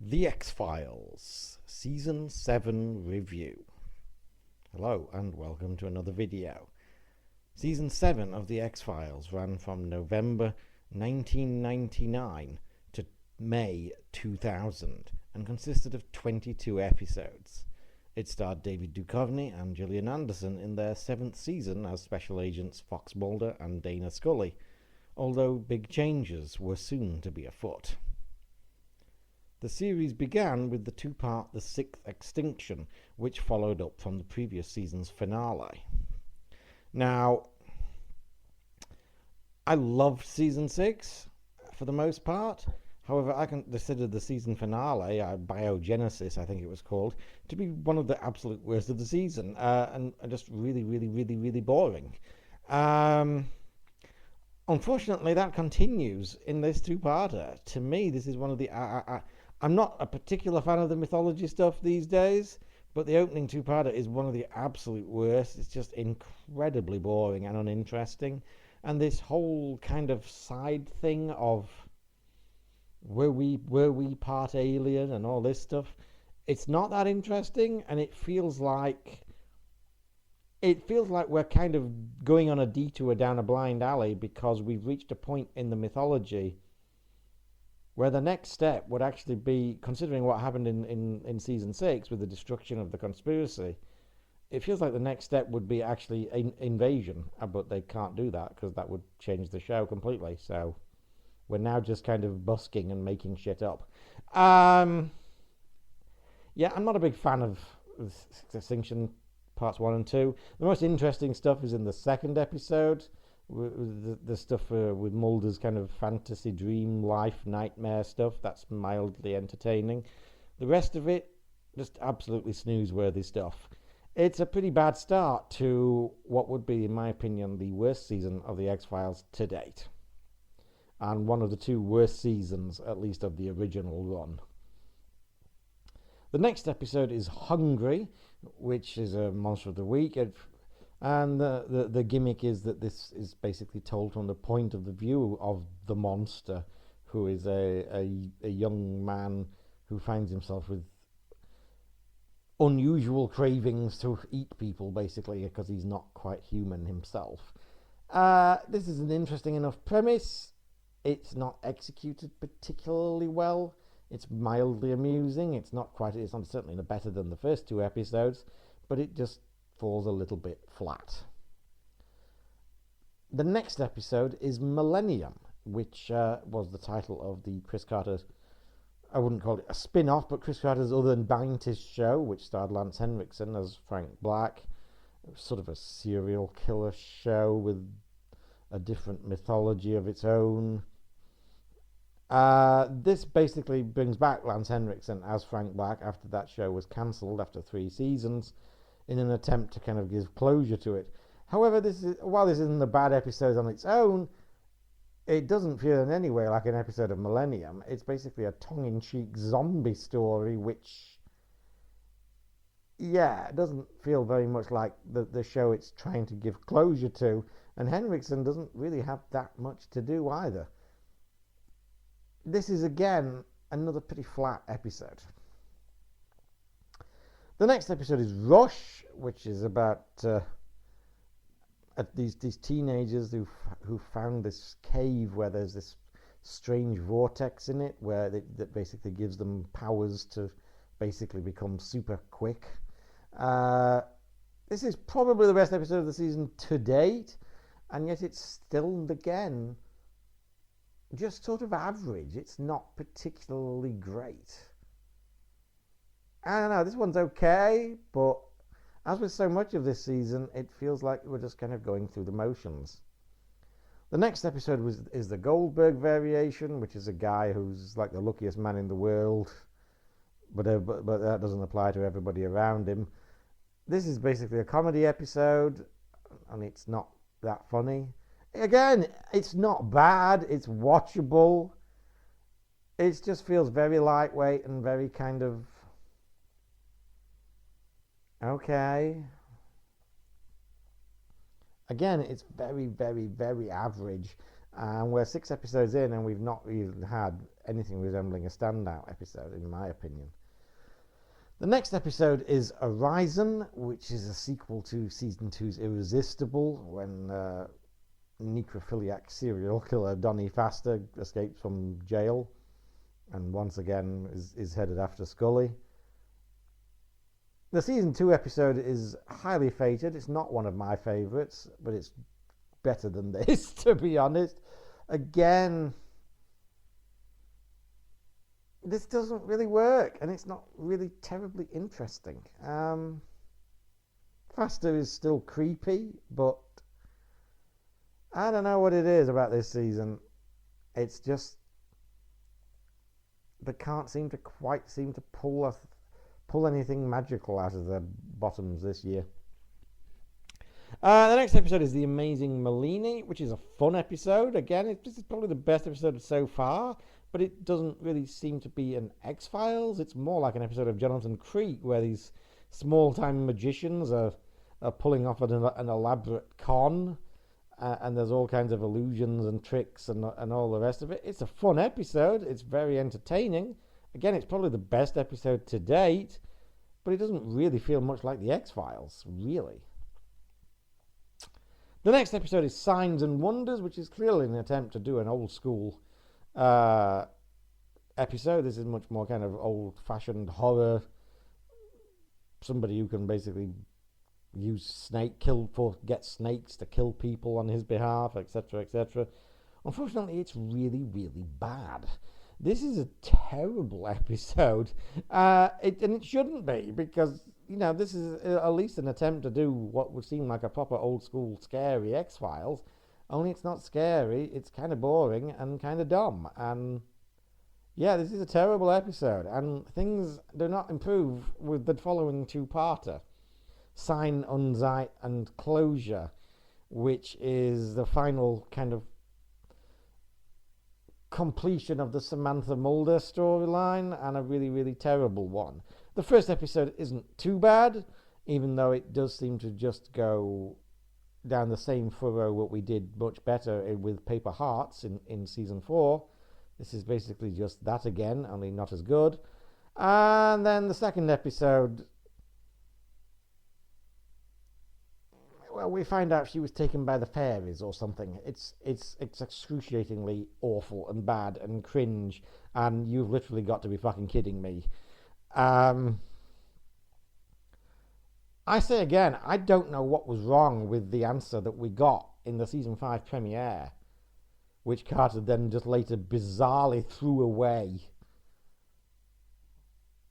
The X-Files Season 7 Review. Hello and welcome to another video. Season 7 of The X-Files ran from November 1999 to May 2000 and consisted of 22 episodes. It starred David Duchovny and Gillian Anderson in their 7th season as Special Agents Fox Mulder and Dana Scully, although big changes were soon to be afoot. The series began with the two-part The Sixth Extinction, which followed up from the previous season's finale. Now, I loved Season 6 for the most part. However, I consider the season finale, Biogenesis I think it was called, to be one of the absolute worst of the season, and just really boring. Unfortunately, that continues in this two-parter. To me, this is one of the... I'm not a particular fan of the mythology stuff these days, but the opening two-parter is one of the absolute worst. It's just incredibly boring and uninteresting. And this whole kind of side thing of were we part alien and all this stuff, it's not that interesting, and it feels like we're kind of going on a detour down a blind alley because we've reached a point in the mythology where the next step would actually be, considering what happened in Season 6 with the destruction of the conspiracy, it feels like the next step would be actually invasion, but they can't do that because that would change the show completely. So we're now just kind of busking and making shit up. Yeah, I'm not a big fan of Extinction Parts 1 and 2. The most interesting stuff is in the second episode, the stuff with Mulder's kind of fantasy dream life nightmare stuff. That's mildly entertaining. The rest of it, just absolutely snooze-worthy stuff. It's a pretty bad start to what would be, in my opinion, the worst season of the X-Files to date, and one of the two worst seasons, at least, of the original run. The next episode is Hungry, which is a Monster of the Week. And the gimmick is that this is basically told from the point of the view of the monster, who is a young man who finds himself with unusual cravings to eat people, basically, because he's not quite human himself. This is an interesting enough premise. It's not executed particularly well. It's mildly amusing. It's certainly no better than the first two episodes, but it just falls a little bit flat. The next episode is Millennium, which was the title of the Chris Carter's, I wouldn't call it a spin-off, but Chris Carter's other Bindtist show, which starred Lance Henriksen as Frank Black. It was sort of a serial killer show with a different mythology of its own. This basically brings back Lance Henriksen as Frank Black after that show was cancelled after 3 seasons, in an attempt to kind of give closure to it. However, while this isn't a bad episode on its own, it doesn't feel in any way like an episode of Millennium. It's basically a tongue-in-cheek zombie story, which, yeah, it doesn't feel very much like the show it's trying to give closure to, and Henriksen doesn't really have that much to do either. This is, again, another pretty flat episode. The next episode is Rush, which is about these teenagers who found this cave where there's this strange vortex in it, that basically gives them powers to basically become super quick. This is probably the best episode of the season to date, and yet it's still, again, just sort of average. It's not particularly great. I don't know, this one's okay, but as with so much of this season, it feels like we're just kind of going through the motions. The next episode is the Goldberg variation, which is a guy who's like the luckiest man in the world, but that doesn't apply to everybody around him. This is basically a comedy episode, and it's not that funny. Again, it's not bad, it's watchable. It just feels very lightweight and very kind of okay. Again, it's very average. And we're 6 episodes in, and we've not even had anything resembling a standout episode, in my opinion. The next episode is Horizon, which is a sequel to Season 2's Irresistible, when necrophiliac serial killer Donnie Pfaster escapes from jail and once again is headed after Scully. The Season 2 episode is highly fated. It's not one of my favourites, but it's better than this, to be honest. Again, this doesn't really work, and it's not really terribly interesting. Faster is still creepy, but I don't know what it is about this season. It's just they can't seem to pull anything magical out of their bottoms this year. The next episode is The Amazing Malini, which is a fun episode. Again, this is probably the best episode so far, but it doesn't really seem to be an X-Files. It's more like an episode of Jonathan Creek, where these small-time magicians are pulling off an elaborate con, and there's all kinds of illusions and tricks and all the rest of it. It's a fun episode. It's very entertaining. Again, it's probably the best episode to date, but it doesn't really feel much like the X-Files, really. The next episode is Signs and Wonders, which is clearly an attempt to do an old school episode. This is much more kind of old-fashioned horror. Somebody who can basically get snakes to kill people on his behalf, etc., etc. Unfortunately, it's really, really bad. This is a terrible episode, and it shouldn't be, because this is at least an attempt to do what would seem like a proper old school scary X-Files, only it's not scary, it's kind of boring and kind of dumb. And yeah, this is a terrible episode, and things do not improve with the following two-parter, Sign, Unsight and Closure, which is the final kind of completion of the Samantha Mulder storyline, and a really, really terrible one. The first episode isn't too bad, even though it does seem to just go down the same furrow what we did much better with Paper Hearts in Season 4. This is basically just that again, only not as good. And then the second episode, well, we find out she was taken by the fairies or something. It's excruciatingly awful and bad and cringe, and you've literally got to be fucking kidding me. I say again, I don't know what was wrong with the answer that we got in the Season 5 premiere, which Carter then just later bizarrely threw away,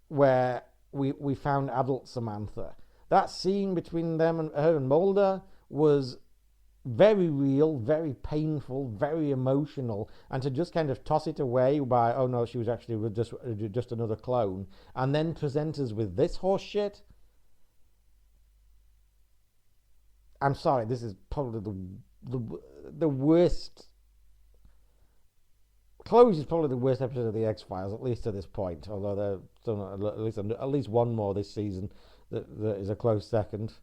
where we found adult Samantha. That scene between her and Mulder was very real, very painful, very emotional, and to just kind of toss it away by, oh no, she was actually just another clone, and then present us with this horse shit. I'm sorry, this is probably the worst. Close is probably the worst episode of the X-Files, at least to this point, although there's still at least one more this season that is a close second.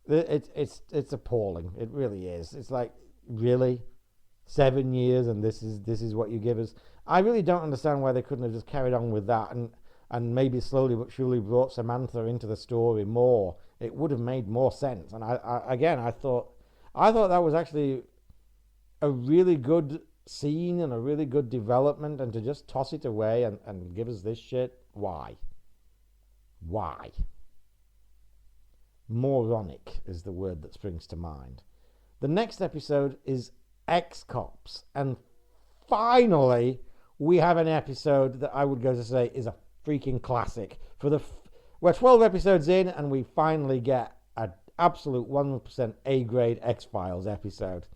It's appalling. It really is. It's like, really? 7 years and this is what you give us? I really don't understand why they couldn't have just carried on with that and maybe slowly but surely brought Samantha into the story more. It would have made more sense. And I thought that was actually a really good scene and a really good development, and to just toss it away and give us this shit, why? Moronic is the word that springs to mind. The next episode is Ex-Cops, and finally we have an episode that I would go to say is a freaking classic. We're 12 episodes in, and we finally get an absolute 100% A-grade X-Files episode.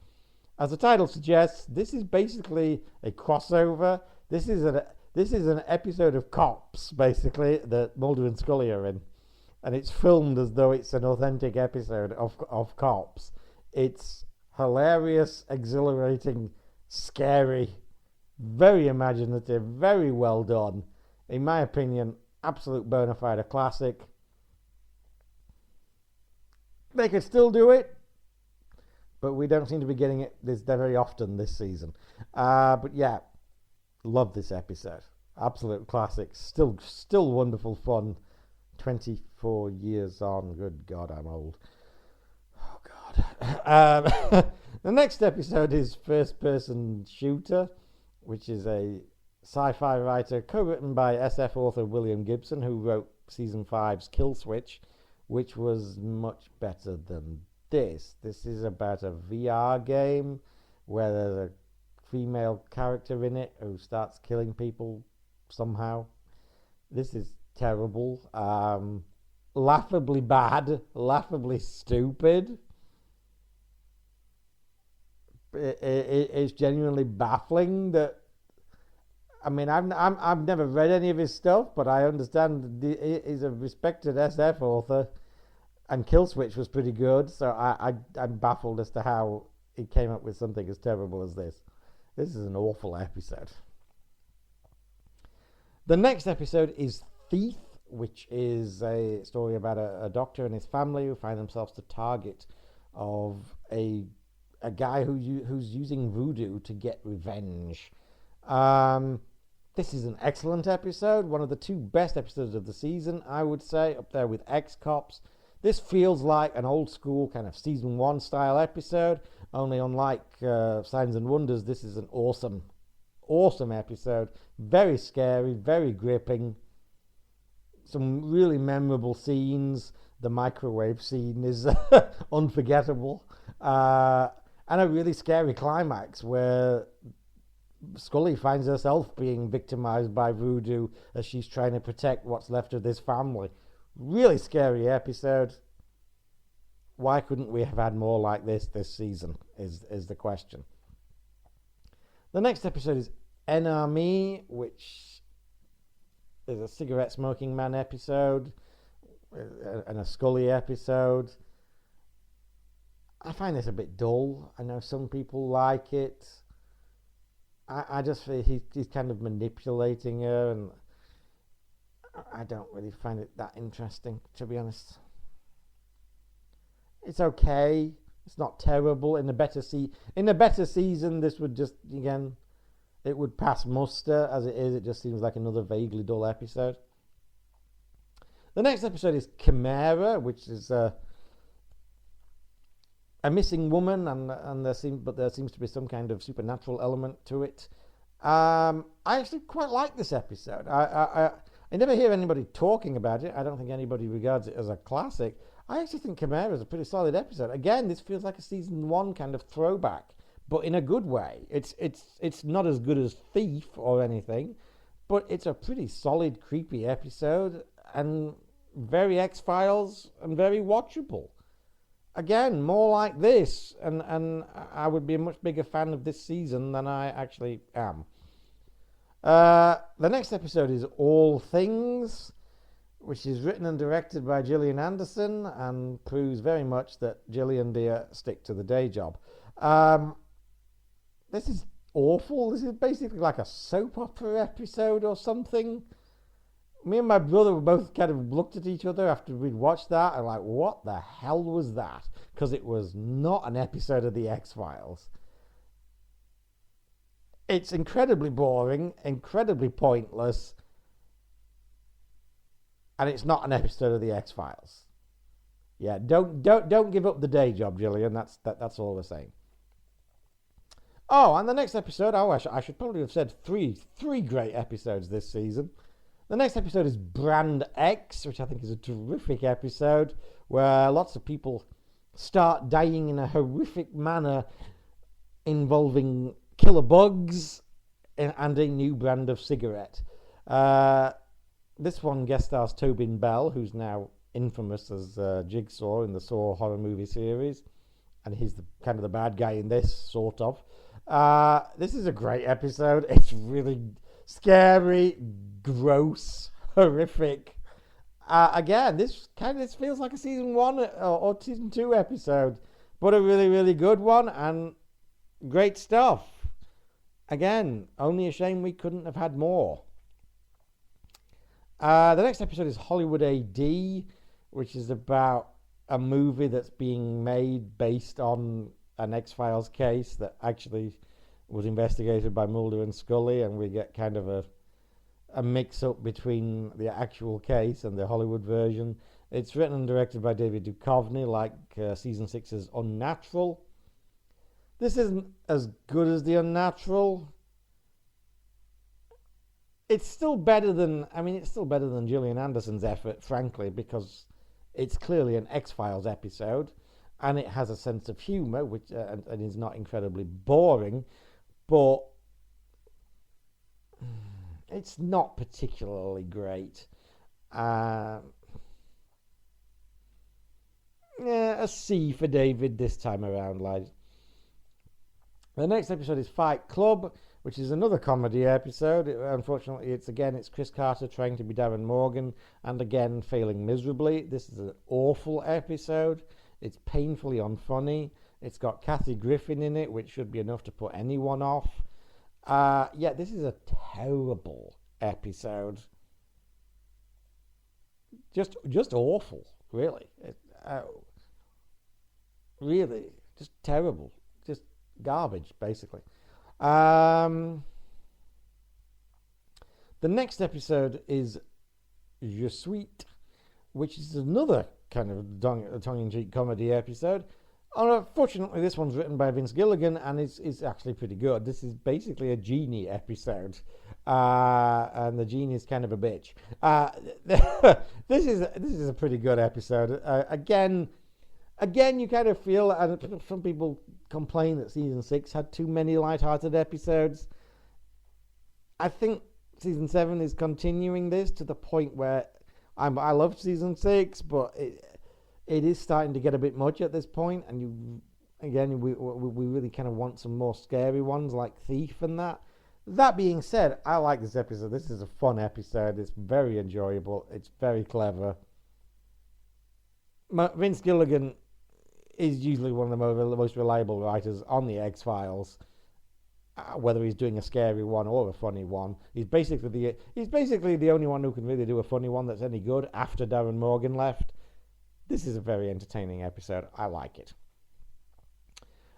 As the title suggests, this is basically a crossover. This is an episode of Cops, basically, that Mulder and Scully are in. And it's filmed as though it's an authentic episode of Cops. It's hilarious, exhilarating, scary, very imaginative, very well done. In my opinion, absolute bona fide classic. They could still do it, but we don't seem to be getting it this very often this season. But yeah, love this episode. Absolute classic. Still wonderful fun. 24 years on. Good God, I'm old. Oh God. The next episode is First Person Shooter, which is a sci-fi writer co-written by SF author William Gibson, who wrote season 5's Kill Switch, which was much better than this. This is about a VR game where there's a female character in it who starts killing people somehow. This is terrible. Laughably bad, laughably stupid. It's genuinely baffling that. I mean, I've never read any of his stuff, but I understand he's a respected SF author, and Kill Switch was pretty good. So I'm baffled as to how he came up with something as terrible as this. This is an awful episode. The next episode is Thief, which is a story about a doctor and his family who find themselves the target of a guy who's using voodoo to get revenge. This is an excellent episode, one of the 2 best episodes of the season, I would say, up there with Ex-Cops. This feels like an old school kind of season 1 style episode, only unlike Signs and Wonders, this is an awesome episode. Very scary, very gripping. Some really memorable scenes. The microwave scene is unforgettable. And a really scary climax where Scully finds herself being victimized by voodoo as she's trying to protect what's left of this family. Really scary episode. Why couldn't we have had more like this season is the question. The next episode is Enemy, which is a cigarette smoking man episode and a Scully episode. I find this a bit dull. I know some people like it. I just feel he's kind of manipulating her, and I don't really find it that interesting, to be honest. It's okay. It's not terrible. In a better season, this would just, again, it would pass muster. As it is, it just seems like another vaguely dull episode. The next episode is Chimera, which is a missing woman, and there seems to be some kind of supernatural element to it. I actually quite like this episode. I never hear anybody talking about it. I don't think anybody regards it as a classic. I actually think Chimera is a pretty solid episode. Again, this feels like a season 1 kind of throwback, but in a good way. It's not as good as Thief or anything, but it's a pretty solid, creepy episode, and very X-Files and very watchable. Again, more like this, and I would be a much bigger fan of this season than I actually am. The next episode is All Things, which is written and directed by Gillian Anderson and proves very much that Gillian dear stick to the day job. This is awful. This is basically like a soap opera episode or something. Me and my brother both kind of looked at each other after we'd watched that and like, what the hell was that? Because it was not an episode of the X-Files. It's incredibly boring, incredibly pointless, and it's not an episode of the X-Files. Yeah, don't give up the day job, Gillian. That's all we're saying. Oh, and the next episode, I should probably have said three great episodes this season. The next episode is Brand X, which I think is a terrific episode, where lots of people start dying in a horrific manner involving killer bugs and a new brand of cigarette. This one guest stars Tobin Bell, who's now infamous as Jigsaw in the Saw horror movie series, and he's kind of the bad guy in this, sort of. This is a great episode. It's really scary, gross, horrific. Again, this feels like a season 1 or season 2 episode, but a really, really good one and great stuff. Again, only a shame we couldn't have had more. The next episode is Hollywood AD, which is about a movie that's being made based on an X-Files case that actually was investigated by Mulder and Scully, and we get kind of a mix-up between the actual case and the Hollywood version. It's written and directed by David Duchovny, like Season 6's Unnatural. This isn't as good as The Unnatural. It's still better than Gillian Anderson's effort, frankly, because it's clearly an X-Files episode, and it has a sense of humour, which and is not incredibly boring, but it's not particularly great. Yeah, a C for David this time around, lads. The next episode is Fight Club, which is another comedy episode. Unfortunately, it's Chris Carter trying to be Darren Morgan, and again failing miserably. This is an awful episode. It's painfully unfunny. It's got Kathy Griffin in it, which should be enough to put anyone off. Yeah, this is a terrible episode. Just awful, really. Really, just terrible. Just garbage, basically. The next episode is Je suis, which is another kind of tongue-in-cheek comedy episode. Unfortunately, this one's written by Vince Gilligan and is actually pretty good. This is basically a genie episode, and the genie is kind of a bitch. This is a pretty good episode. Again, you kind of feel, and some people complain that season 6 had too many light-hearted episodes. I think season 7 is continuing this to the point where I love season 6, but it is starting to get a bit much at this point, and we really kind of want some more scary ones like Thief and that. That being said, I like this episode. This is a fun episode. It's very enjoyable. It's very clever. Vince Gilligan is usually one of the most reliable writers on the X-Files, whether he's doing a scary one or a funny one. He's basically the only one who can really do a funny one that's any good after Darren Morgan left. This is a very entertaining episode. I like it.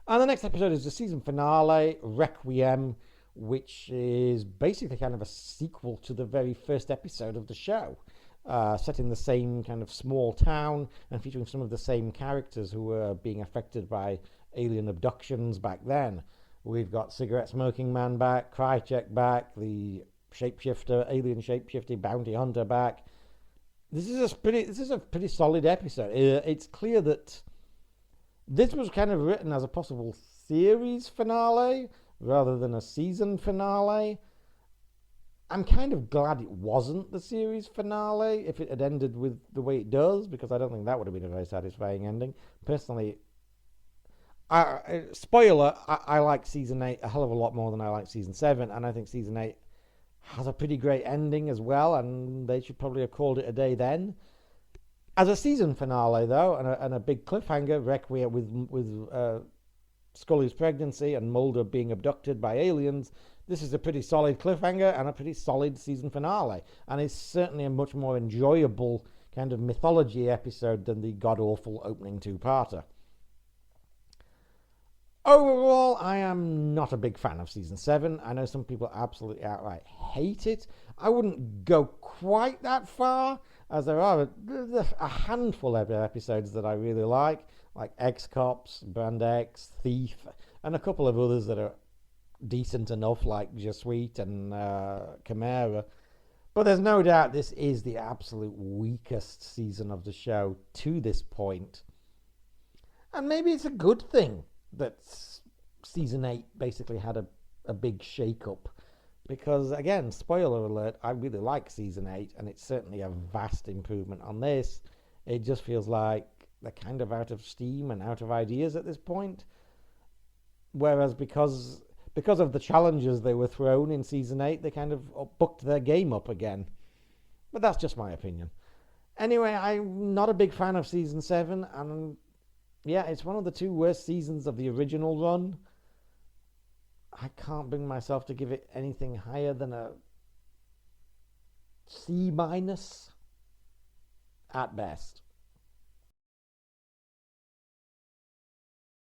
And the next episode is the season finale, Requiem, which is basically kind of a sequel to the very first episode of the show. Set in the same kind of small town and featuring some of the same characters who were being affected by alien abductions back then. We've got Cigarette Smoking Man back, Krychek back, the alien shapeshifter bounty hunter back. This is a pretty solid episode. It's clear that this was kind of written as a possible series finale rather than a season finale. I'm kind of glad it wasn't the series finale if it had ended with the way it does, because I don't think that would have been a very satisfying ending. Personally, spoiler, I like season 8 a hell of a lot more than I like season 7, and I think season 8 has a pretty great ending as well, and they should probably have called it a day then. As a season finale, though, and a big cliffhanger, Requiem with Scully's pregnancy and Mulder being abducted by aliens, this is a pretty solid cliffhanger and a pretty solid season finale, and it's certainly a much more enjoyable kind of mythology episode than the god-awful opening two-parter. Overall, I am not a big fan of season 7. I know some people absolutely outright hate it. I wouldn't go quite that far, as there are a handful of episodes that I really like Ex-Cops, Brand X, Thief, and a couple of others that are decent enough, like Je suis and Chimera. But there's no doubt this is the absolute weakest season of the show to this point. And maybe it's a good thing that season 8 basically had a big shake-up. Because, again, spoiler alert, I really like season 8, and it's certainly a vast improvement on this. It just feels like they're kind of out of steam and out of ideas at this point. Whereas because of the challenges they were thrown in season 8, they kind of bucked their game up again. But that's just my opinion. Anyway, I'm not a big fan of season 7, and yeah, it's one of the 2 worst seasons of the original run. I can't bring myself to give it anything higher than a C- at best.